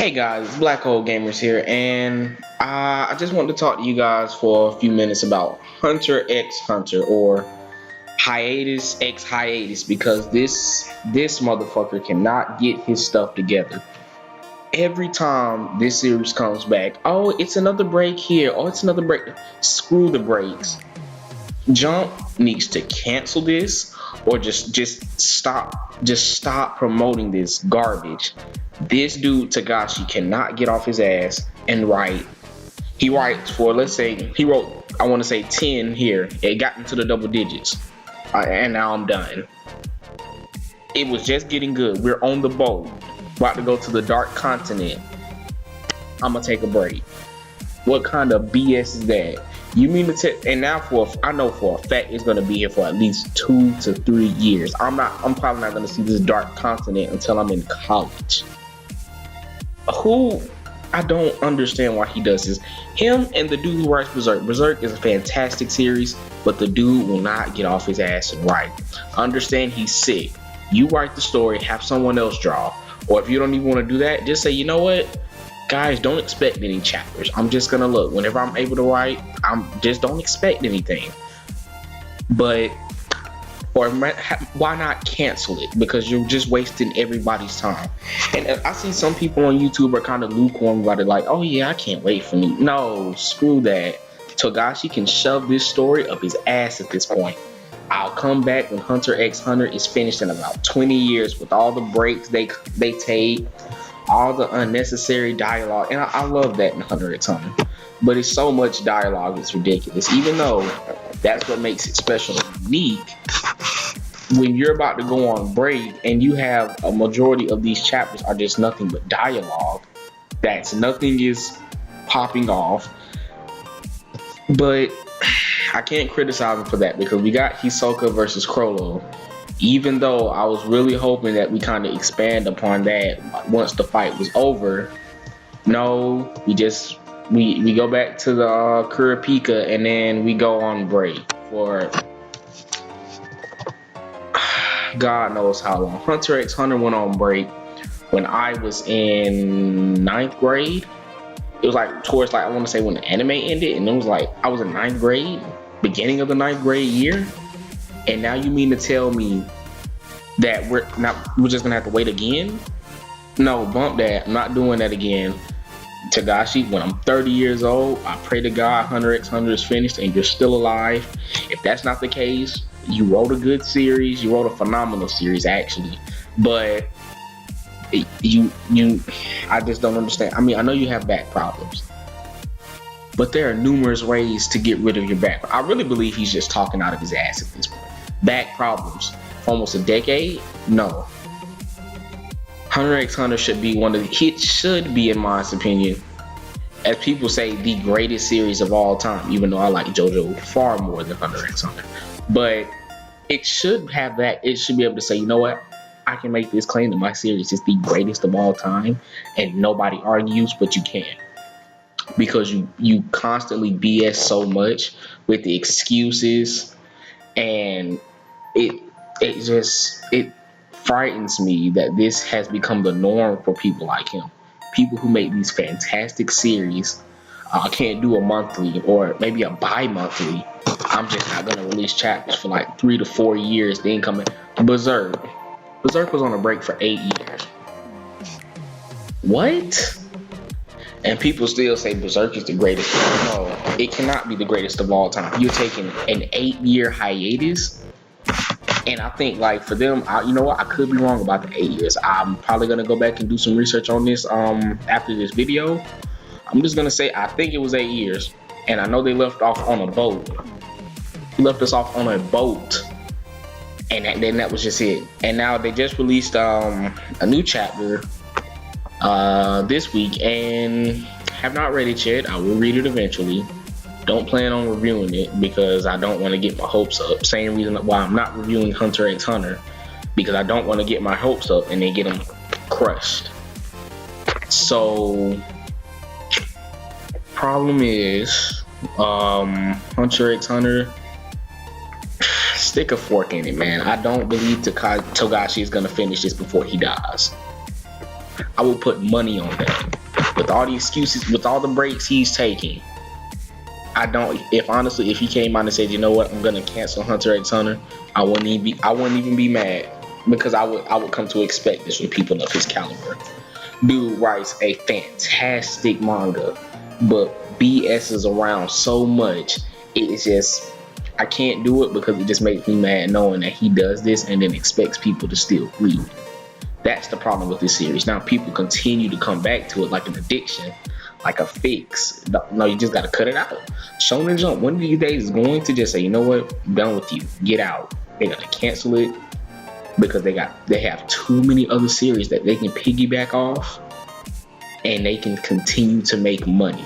Hey guys, BLACKHOLEGAMERS here, and I just wanted to talk to you guys for a few minutes about Hunter x Hunter, or hiatus x hiatus, because this motherfucker cannot get his stuff together. Every time this series comes back, oh, it's another break here, oh, it's another break. Screw the breaks. Jump needs to cancel this, or just stop promoting this garbage. This dude Togashi cannot get off his ass and write. He writes for, let's say he wrote, I want to say 10 here. It got into the double digits, and now I'm done. It was just getting good. We're on the boat, about to go to the dark continent. I'm gonna take a break. What kind of BS is that? You mean to tell? And now I know for a fact it's gonna be here for at least 2 to 3 years. I'm probably not gonna see this dark continent until I'm in college. I don't understand why he does this. Him and the dude who writes Berserk. Berserk is a fantastic series, but the dude will not get off his ass and write. I understand he's sick. You write the story, have someone else draw. Or if you don't even want to do that, just say, you know what? Guys, don't expect any chapters. I'm just gonna look. Whenever I'm able to write, just don't expect anything. But, or why not cancel it? Because you're just wasting everybody's time. And I see some people on YouTube are kind of lukewarm about it, like, oh yeah, I can't wait for me. No, screw that. Togashi can shove this story up his ass at this point. I'll come back when Hunter x Hunter is finished in about 20 years with all the breaks they take, all the unnecessary dialogue. And I love that in Hunter x Hunter. But it's so much dialogue, it's ridiculous. Even though that's what makes it special and unique, when you're about to go on break and you have a majority of these chapters are just nothing but dialogue, nothing is popping off. But I can't criticize him for that, because we got Hisoka versus Crollo. Even though I was really hoping that we kind of expand upon that once the fight was over, no, we go back to the Kurapika, and then we go on break for God knows how long. Hunter x Hunter went on break when I was in 9th grade. It was like towards, like, I want to say when the anime ended, and it was like I was in 9th grade, beginning of the 9th grade year. And now you mean to tell me that we're just gonna have to wait again? No, bump that. I'm not doing that again. Togashi, when I'm 30 years old, I pray to God Hunter x Hunter is finished and you're still alive. If that's not the case, you wrote a good series. You wrote a phenomenal series, actually. But I just don't understand. I mean, I know you have back problems, but there are numerous ways to get rid of your back. I really believe he's just talking out of his ass at this point. Back problems for almost a decade? No. Hunter x Hunter should be in my opinion, as people say, the greatest series of all time, even though I like JoJo far more than Hunter x Hunter. But it should have that. It should be able to say, you know what? I can make this claim that my series is the greatest of all time, and nobody argues, but you can. Because you constantly BS so much with the excuses, and it frightens me that this has become the norm for people like him. People who make these fantastic series can't do a monthly or maybe a bi-monthly. I'm just not gonna release chapters for like 3 to 4 years. Then come in Berserk. Berserk was on a break for 8 years. What? And people still say Berserk is the greatest. No, it cannot be the greatest of all time. You're taking an 8-year hiatus. And I think, like, for them, you know what? I could be wrong about the 8 years. I'm probably going to go back and do some research on this after this video. I'm just going to say I think it was 8 years. And I know they left off on a boat. Left us off on a boat. And then that was just it. And now they just released a new chapter this week, and have not read it yet. I will read it eventually. Don't plan on reviewing it because I don't want to get my hopes up. Same reason why I'm not reviewing Hunter x Hunter, because I don't want to get my hopes up and then get them crushed. So problem is, Hunter x Hunter, stick a fork in it, man. I don't believe Togashi is gonna finish this before he dies. I will put money on that. with all the excuses, with all the breaks he's taking. I don't. If he came out and said, you know what, I'm gonna cancel Hunter x Hunter, I wouldn't even be mad, because I would come to expect this from people of his caliber. Dude writes a fantastic manga, but BS is around so much. It's just, I can't do it, because it just makes me mad knowing that he does this and then expects people to still read. That's the problem with this series. Now people continue to come back to it like an addiction, like a fix. No, you just gotta cut it out. Shonen Jump one of these days is going to just say, you know what, I'm done with you, get out. They're gonna cancel it, because they have too many other series that they can piggyback off, and they can continue to make money.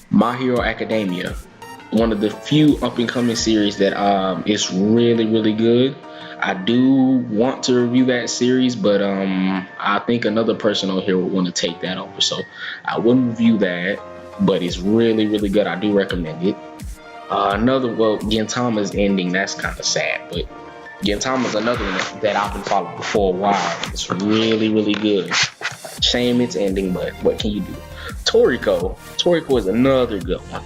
My Hero Academia, one of the few up and coming series that is really, really good. I do want to review that series, but I think another person on here would want to take that over, so I wouldn't review that, but it's really, really good. I do recommend it. Gintama's ending, that's kind of sad, but Gintama's another one that I've been following for a while. It's really, really good. Shame it's ending, but what can you do? Toriko is another good one.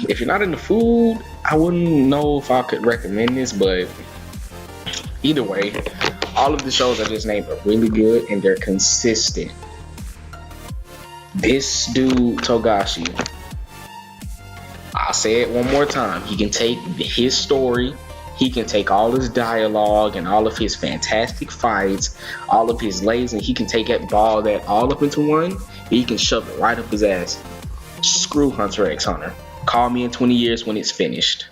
If you're not into food, I wouldn't know if I could recommend this, but either way, all of the shows I just named are really good and they're consistent. This dude, Togashi, I'll say it one more time, he can take his story, he can take all his dialogue and all of his fantastic fights, all of his lays, and he can take that, ball that all up into one, and he can shove it right up his ass. Screw Hunter x Hunter. Call me in 20 years when it's finished.